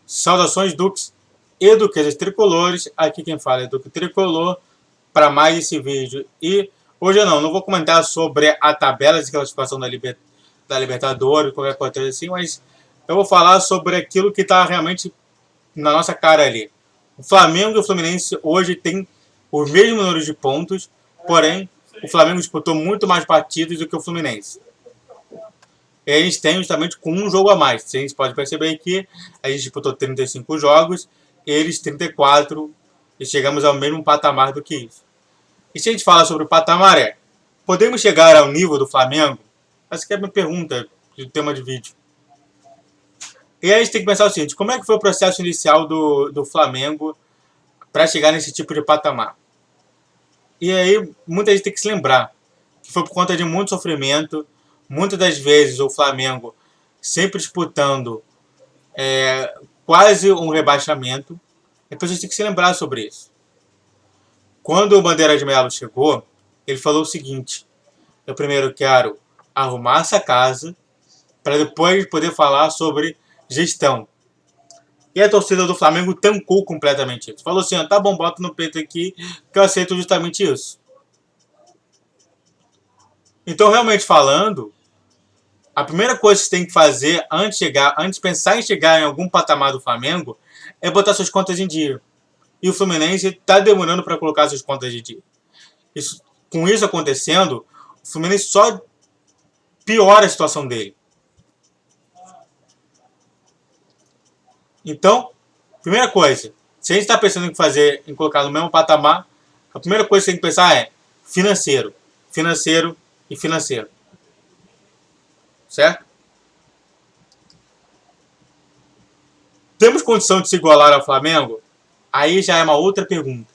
Saudações Duques e Duquesas Tricolores, aqui quem fala é Duque Tricolor, para mais esse vídeo. E hoje eu não vou comentar sobre a tabela de classificação da Libertadores, qualquer coisa assim, mas eu vou falar sobre aquilo que está realmente na nossa cara ali. O Flamengo e o Fluminense hoje têm os mesmos números de pontos, porém o Flamengo disputou muito mais partidas do que o Fluminense. Eles têm justamente com um jogo a mais. A gente pode perceber que a gente disputou 35 jogos, eles 34, e chegamos ao mesmo patamar do que isso. E se a gente fala sobre o patamar, podemos chegar ao nível do Flamengo? Essa que é a minha pergunta do tema de vídeo. E aí a gente tem que pensar o seguinte, como é que foi o processo inicial do Flamengo para chegar nesse tipo de patamar? E aí muita gente tem que se lembrar que foi por conta de muito sofrimento. Muitas das vezes o Flamengo sempre disputando quase um rebaixamento. Depois a gente tem que se lembrar sobre isso. Quando o Bandeira de Melo chegou, ele falou o seguinte: eu primeiro quero arrumar essa casa para depois poder falar sobre gestão. E a torcida do Flamengo tancou completamente isso. Falou assim, tá bom, bota no peito aqui que eu aceito justamente isso. Então, realmente falando, a primeira coisa que você tem que fazer antes de pensar em chegar em algum patamar do Flamengo, é botar suas contas em dia. E o Fluminense está demorando para colocar suas contas em dia. Com isso acontecendo, o Fluminense só piora a situação dele. Então, primeira coisa, se a gente está pensando em colocar no mesmo patamar, a primeira coisa que você tem que pensar é financeiro. Financeiro e financeiro. Certo? Temos condição de se igualar ao Flamengo? Aí já é uma outra pergunta.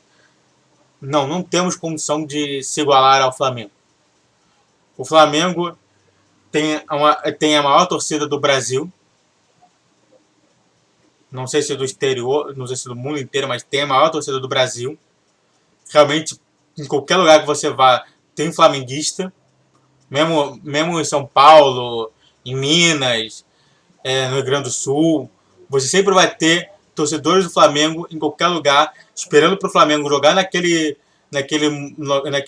Não temos condição de se igualar ao Flamengo. O Flamengo tem a maior torcida do Brasil. Não sei se do exterior, não sei se do mundo inteiro, mas tem a maior torcida do Brasil. Realmente, em qualquer lugar que você vá, tem flamenguista. Mesmo em São Paulo, em Minas, no Rio Grande do Sul, você sempre vai ter torcedores do Flamengo em qualquer lugar, esperando para o Flamengo jogar naquele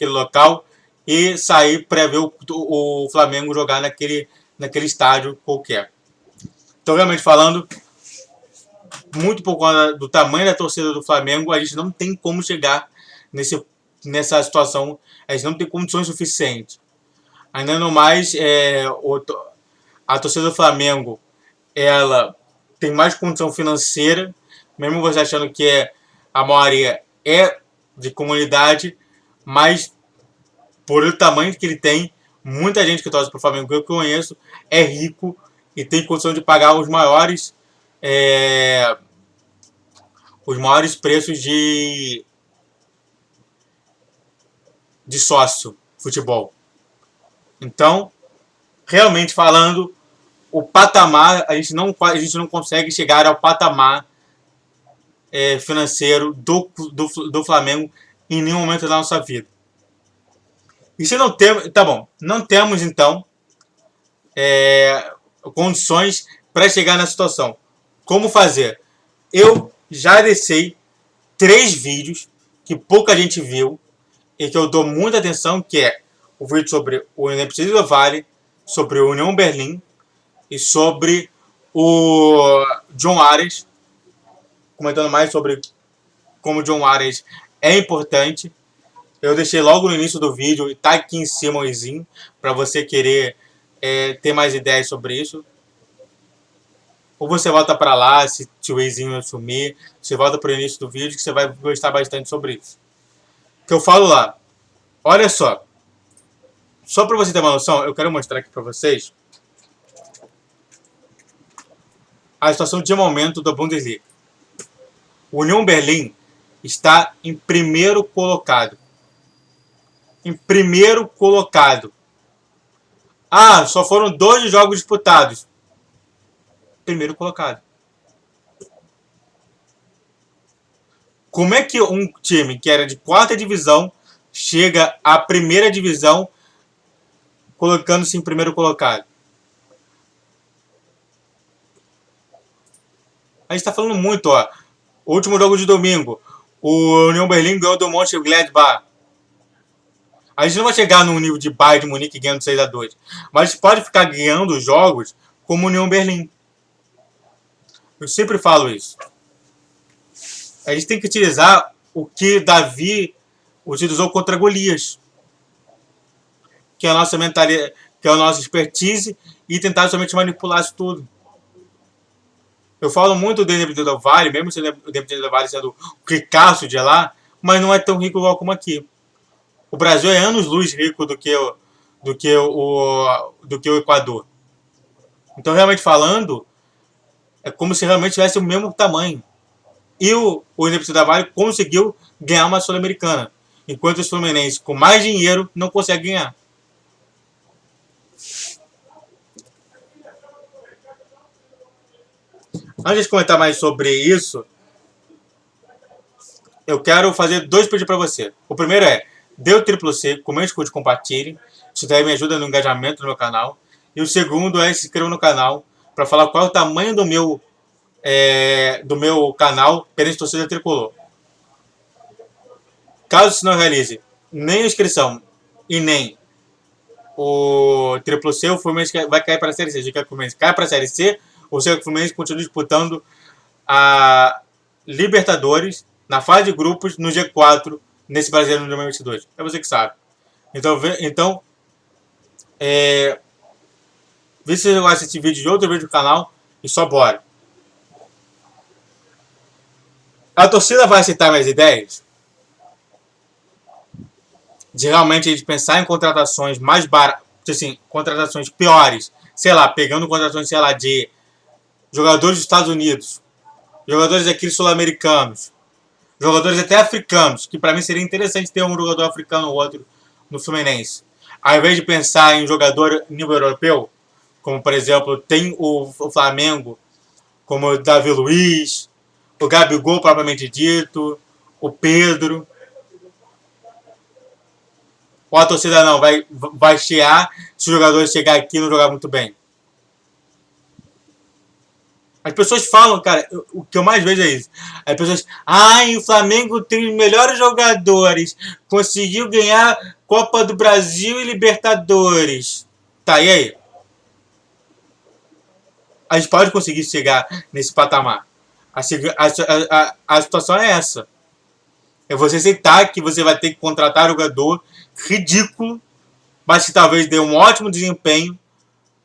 local e sair para ver o Flamengo jogar naquele estádio qualquer. Então, realmente falando, muito por conta do tamanho da torcida do Flamengo, a gente não tem como chegar nessa situação, a gente não tem condições suficientes. Ainda no mais, a torcida do Flamengo, ela tem mais condição financeira, mesmo você achando que a maioria é de comunidade, mas por o tamanho que ele tem, muita gente que torce para o Flamengo que eu conheço é rico e tem condição de pagar os maiores preços de sócio futebol. Então, realmente falando, o patamar, a gente não consegue chegar ao patamar financeiro do Flamengo em nenhum momento da nossa vida. E se não temos, tá bom, não temos então condições para chegar na situação. Como fazer? Eu já deixei 3 vídeos que pouca gente viu e que eu dou muita atenção, que é o vídeo sobre o Independente do Vale, sobre o União Berlim e sobre o John Ares, comentando mais sobre como o John Ares é importante. Eu deixei logo no início do vídeo e tá aqui em cima o izinho para você querer ter mais ideias sobre isso. Ou você volta para lá, se o izinho sumir, você volta para o início do vídeo que você vai gostar bastante sobre isso. Que eu falo lá. Olha só. Só para você ter uma noção, eu quero mostrar aqui para vocês a situação de momento da Bundesliga. O União Berlim está em primeiro colocado. Em primeiro colocado. Ah, só foram 2 jogos disputados. Primeiro colocado. Como é que um time que era de 4ª divisão chega à 1ª divisão colocando-se em primeiro colocado? A gente tá falando muito, ó. O último jogo de domingo, o União Berlim ganhou do Mönchengladbach. A gente não vai chegar no nível de Bayern de Munique ganhando 6-2. Mas a gente pode ficar ganhando jogos como o União Berlim. Eu sempre falo isso. A gente tem que utilizar o que Davi utilizou contra Golias. Que é a nossa mentalidade, que é a nossa expertise, e tentar somente manipular isso tudo. Eu falo muito do Independente do Vale, mesmo sendo o Independente do Vale sendo o ricaço de lá, mas não é tão rico igual como aqui. O Brasil é anos-luz rico do que o Equador. Então, realmente falando, é como se realmente tivesse o mesmo tamanho. E o Independente do Vale conseguiu ganhar uma Sul-Americana, enquanto os Fluminenses com mais dinheiro não conseguem ganhar. Antes de comentar mais sobre isso, eu quero fazer 2 pedidos para você. O primeiro é, dê o triplo C, comente, curte, compartilhe. Isso daí me ajuda no engajamento do meu canal. E o segundo é se inscreva no canal para falar qual é o tamanho do meu canal perante torcida tricolor. Caso você não realize nem a inscrição e nem o triplo C, o Fluminense vai cair para a Série C. Se quer que o Fluminense caia para a Série C, ou se o Fluminense continua disputando a Libertadores na fase de grupos no G4 nesse Brasileiro de 2022. É você que sabe. Então vê se você gosta desse vídeo de outro vídeo do canal e só bora. A torcida vai aceitar minhas ideias? De realmente a gente pensar em contratações mais baratas, assim, contratações piores, sei lá, pegando contratações, sei lá, de jogadores dos Estados Unidos, jogadores aqui sul-americanos, jogadores até africanos, que para mim seria interessante ter um jogador africano ou outro no Fluminense. Ao invés de pensar em jogador nível europeu, como por exemplo tem o Flamengo, como o Davi Luiz, o Gabigol propriamente dito, o Pedro. Ou a torcida não, vai chiar se o jogador chegar aqui e não jogar muito bem. As pessoas falam, cara, o que eu mais vejo é isso. As pessoas, o Flamengo tem os melhores jogadores, conseguiu ganhar Copa do Brasil e Libertadores. Tá, e aí? A gente pode conseguir chegar nesse patamar. A situação é essa. É você aceitar que você vai ter que contratar um jogador ridículo, mas que talvez dê um ótimo desempenho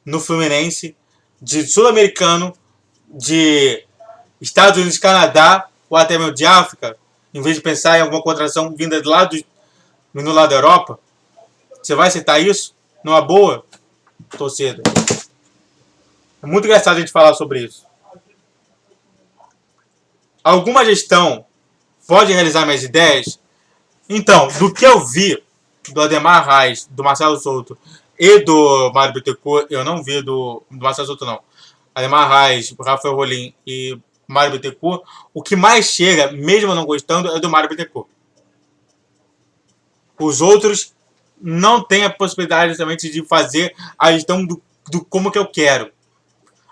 no Fluminense, de sul-americano, de Estados Unidos, Canadá ou até mesmo de África, em vez de pensar em alguma contratação vinda do lado da Europa. Você vai aceitar isso? Numa boa, torcida. É muito engraçado a gente falar sobre isso. Alguma gestão pode realizar minhas ideias? Então, do que eu vi do Ademar Reis, do Marcelo Souto e do Mário Bittencourt, eu não vi do Marcelo Souto não. Ademar Reis, Rafael Rolim e Mário Bittencourt, o que mais chega, mesmo não gostando, é do Mário Bittencourt. Os outros não têm a possibilidade justamente de fazer a gestão do como que eu quero.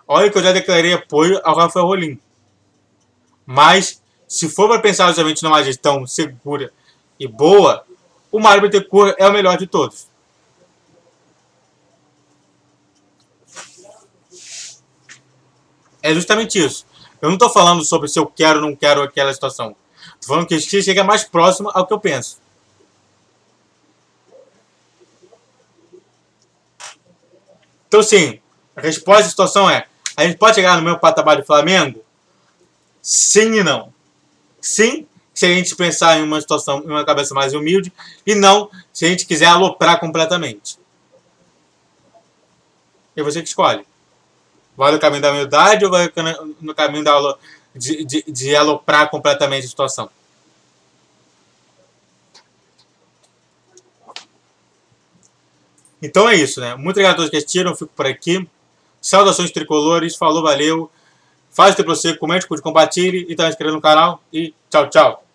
Olha que eu já declarei apoio ao Rafael Rolim. Mas, se for para pensar justamente numa gestão segura e boa, o Mário Bittencourt é o melhor de todos. É justamente isso. Eu não estou falando sobre se eu quero ou não quero aquela situação. Estou falando que chega mais próximo ao que eu penso. Então, sim, a resposta à situação é: a gente pode chegar no meu patamar de Flamengo? Sim e não. Sim, se a gente pensar em uma situação, em uma cabeça mais humilde, e não se a gente quiser aloprar completamente. É você que escolhe. Vai no caminho da humildade ou vai no caminho de aloprar completamente a situação? Então é isso, né? Muito obrigado a todos que assistiram, eu fico por aqui. Saudações tricolores, falou, valeu. Faz o triplo C, comente, curte, compartilhe e tá inscrevendo no canal. E tchau, tchau.